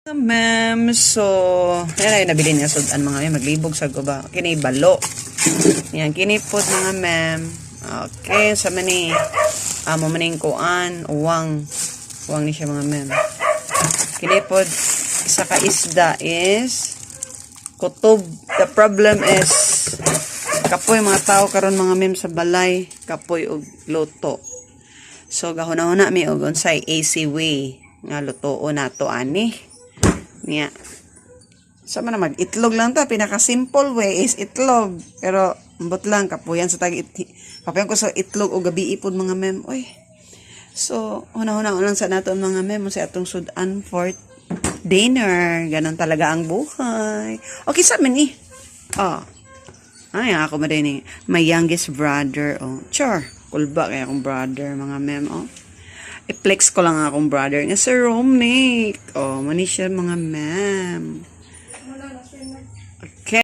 Ma'am, so, yan ay nabili niya sudan mga yan, maglibog sa guba. Kini balo. Yan, kinipod mga ma'am. Okay, sa mani, mo maning kuan, uwang. Uwang ni siya mga ma'am. Kinipod, isa ka isda is, kutob. The problem is, kapoy mga tao karon mga ma'am sa balay, kapoy og luto. So, gahuna-huna mi og unsay AC way nga luto nato ani. Niya. Sama na mag-itlog lang ta. Pinaka-simple way is itlog. Pero, ambot lang. Kapuyan sa tagi. Kapuyan ko sa itlog o gabi ipod mga mem. Uy. So, huna-huna lang sa nato mga mem. Sa atong sudan for dinner. Ganon talaga ang buhay. Okay, sa amin Oh. Ay, ako ba din my youngest brother. Oh. Sure. Kulba kaya akong brother mga mem. Oh. I-flex ko lang akong brother nga si Romnick. Oh, mani siya mga ma'am. Okay.